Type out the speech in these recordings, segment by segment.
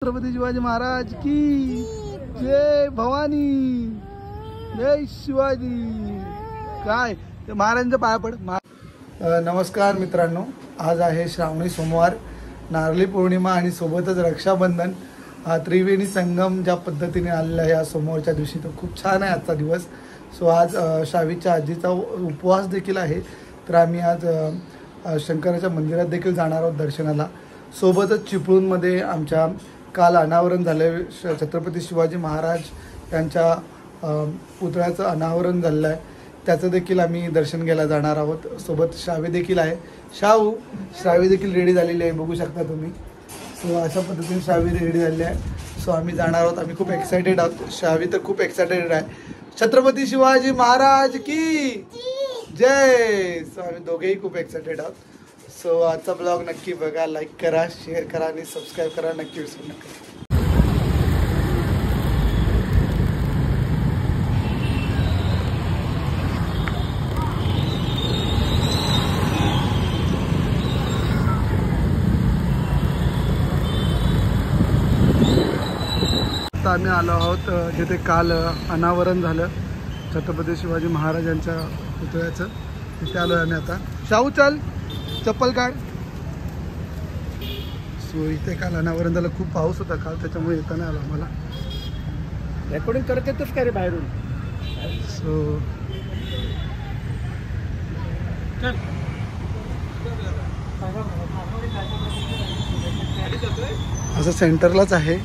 छत्रपती शिवाजी महाराज की जय. भवानी जय शिवाजी. काय ते महाराजांच्या पाया पड. नमस्कार मित्रांनो, आज आहे श्रावणी सोमवार, नारळी पौर्णिमा आणि सोबतच रक्षाबंधन. हा त्रिवेणी संगम ज्या पद्धतीने आलेला आहे या सोमवारच्या दिवशी, तो खूप छान आहे आजचा दिवस. सो आज शावीच्या आजीचा उपवास देखील आहे, तर आम्ही आज शंकराच्या मंदिरात देखील जाणार आहोत दर्शनाला. सोबतच चिपळूणमध्ये आमच्या काल अनावरण झालं, छत्रपती शिवाजी महाराज यांच्या पुतळ्याचं अनावरण झालेलं आहे, त्याचं देखील आम्ही दर्शन घ्यायला जाणार आहोत. सोबत श्रावी देखील आहे. श्रावी देखील रेडी झालेली आहे, बघू शकता तुम्ही. सो अशा पद्धतीने श्रावी रेडी झालेली आहे. सो आम्ही जाणार आहोत. आम्ही खूप एक्सायटेड आहोत. श्रावी तर खूप एक्सायटेड आहे. छत्रपती शिवाजी महाराज की जय. सो आम्ही दोघेही खूप एक्सायटेड आहोत. सो आजचा ब्लॉग नक्की बघा, लाईक करा, शेअर करा आणि सबस्क्राईब करा नक्की विसरू नका. आता आम्ही आलो आहोत जिथे काल अनावरण झालं छत्रपती शिवाजी महाराजांच्या पुतळ्याचं, तिथे आलो आहे आम्ही आता. शाहू चल, चप्पल काढ. सो इथे काल अनावरण झालं, खूप पाऊस होता काल, त्याच्यामुळे येताना आलो आम्हाला. रेकॉर्डिंग करत येतोस का रे बाहेरून? सो असं सेंटरलाच आहे,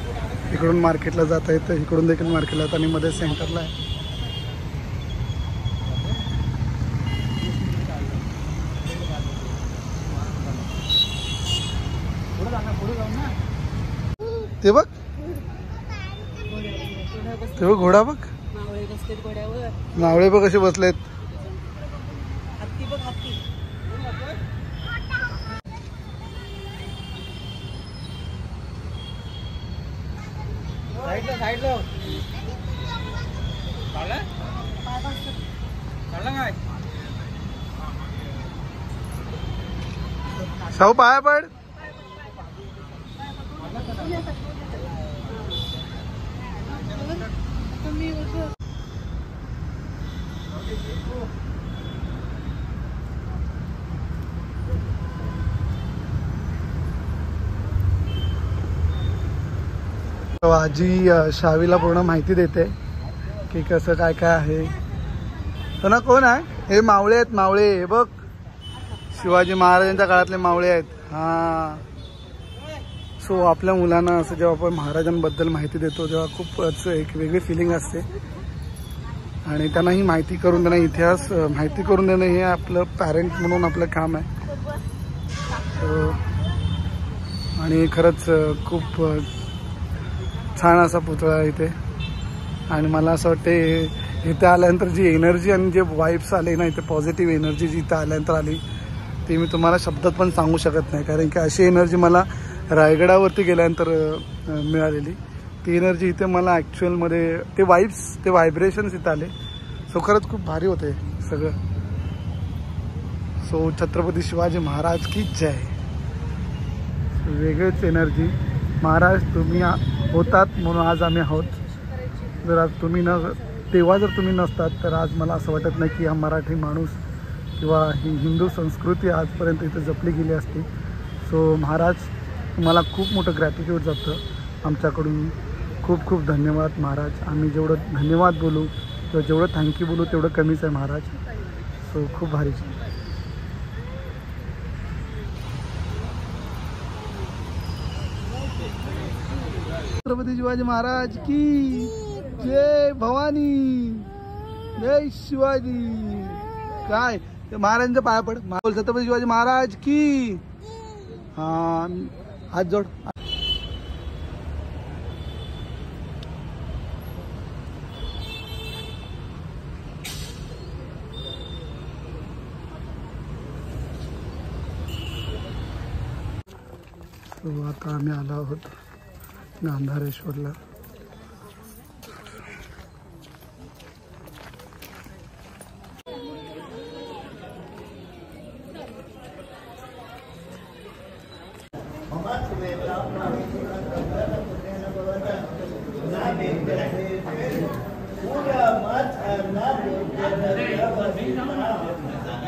इकडून मार्केटला जाता येतं, इकडून देखील मार्केटला जातं आणि मध्ये सेंटरला आहे. ते बघ, ते बघ घोडा बघ, मावळे बघ कसे बसलेत. शाहू पाया पड. आजी शावीला पूर्ण माहिती देते की कसं काय काय आहे. तो ना कोण आहे? हे मावळे आहेत, मावळे. हे बघ, शिवाजी महाराजांच्या काळातले मावळे आहेत. हां. सो आपल्या मुलांना असं जेव्हा आपण महाराजांबद्दल माहिती देतो तेव्हा खूपच एक वेगळी फिलिंग असते आणि त्यांना ही माहिती करून देणं, इतिहास माहिती करून देणं हे आपलं पॅरेंट म्हणून आपलं काम आहे. आणि खरंच खूप छान असा पुतळा आहे इथे. आणि मला असं वाटते इथे आल्यानंतर जी एनर्जी आणि जे वाईब्स आले ना, इथे पॉझिटिव्ह एनर्जी जी इथं आल्यानंतर आली ती मी तुम्हाला शब्दात पण सांगू शकत नाही, कारण की अशी एनर्जी मला रायगडावरती गेल्यानंतर मिळालेली. ती एनर्जी इथे मला ॲक्च्युअलमध्ये ते वाईब्स, ते व्हायब्रेशन्स इथं आले. सो खरंच खूप भारी होते सगळं. सो छत्रपती शिवाजी महाराज की जय. वेगळीच एनर्जी. महाराज तुम्ही होतात म्हणून आज आम्ही आहोत. जर आज तुम्ही तेव्हा जर तुम्ही नसतात तर आज मला असं वाटत नाही की हा मराठी माणूस किंवा ही हिंदू संस्कृती आजपर्यंत इथे जपली गेली असती. सो महाराज तुम्हाला खूप मोठं ग्रॅटिट्यूड जातं आमच्याकडून. खूप खूप धन्यवाद महाराज. आम्ही जेवढं धन्यवाद बोलू किंवा जेवढं थँक्यू बोलू तेवढं कमीच आहे महाराज. सो खूप भारी. छत्रपती शिवाजी महाराज की जय. भवानी जय शिवाजी. काय ते महाराजांच्या पाया पड. छत्रपती शिवाजी महाराज की. हा, हात जोड. आता आम्ही आलो आहोत गांधारेश्वरला.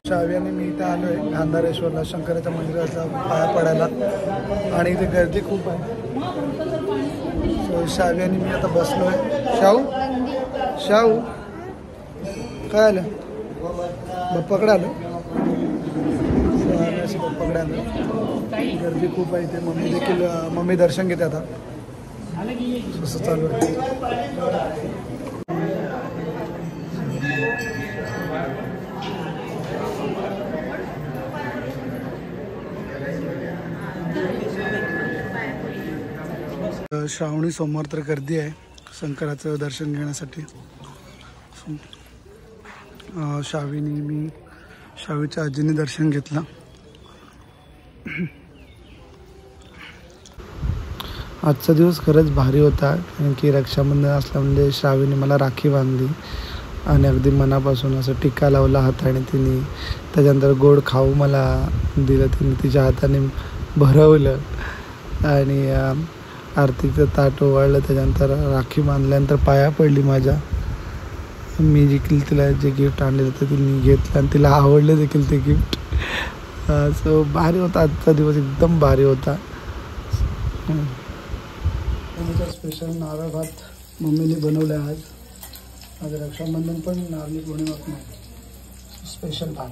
शावी आणि मी इथे आलो आहे गांधारेश्वरला शंकराच्या मंदिराचा पाया पडायला आणि इथे गर्दी खूप आहे. सो शावी आणि मी आता बसलो आहे. शाहू काय आलं बाप्पाकडे आलो. अशी बाप्पाकडे आलो. गर्दी खूप आहे इथे. मम्मी दर्शन घेते आता. असं चालू आहे. श्रावणी सोमवार तर गर्दी आहे शंकराचं दर्शन घेण्यासाठी. शावीनी मी शावीच्या आजीने दर्शन घेतलं. आजचा दिवस खरंच भारी होता कारण की रक्षाबंधन असला म्हणजे श्रावीने मला राखी बांधली आणि अगदी मनापासून असं टिक्का लावला हाताने तिने. त्याच्यानंतर गोड खाऊ मला दिलं तिने, तिच्या हाताने भरवलं आणि आरतीचं ताट ओवाळलं. त्याच्यानंतर राखी बांधल्यानंतर पाया पडली माझ्या. मी देखील तिला जे गिफ्ट आणलेलं तर तिने घेतलं आणि तिला आवडलं देखील ते गिफ्ट. सो भारी होता आजचा दिवस, एकदम भारी होता. स्पेशल नारळ भात मम्मीने बनवलं आज. आज रक्षाबंधन पण नारळी पौर्णिमा पण स्पेशल भात.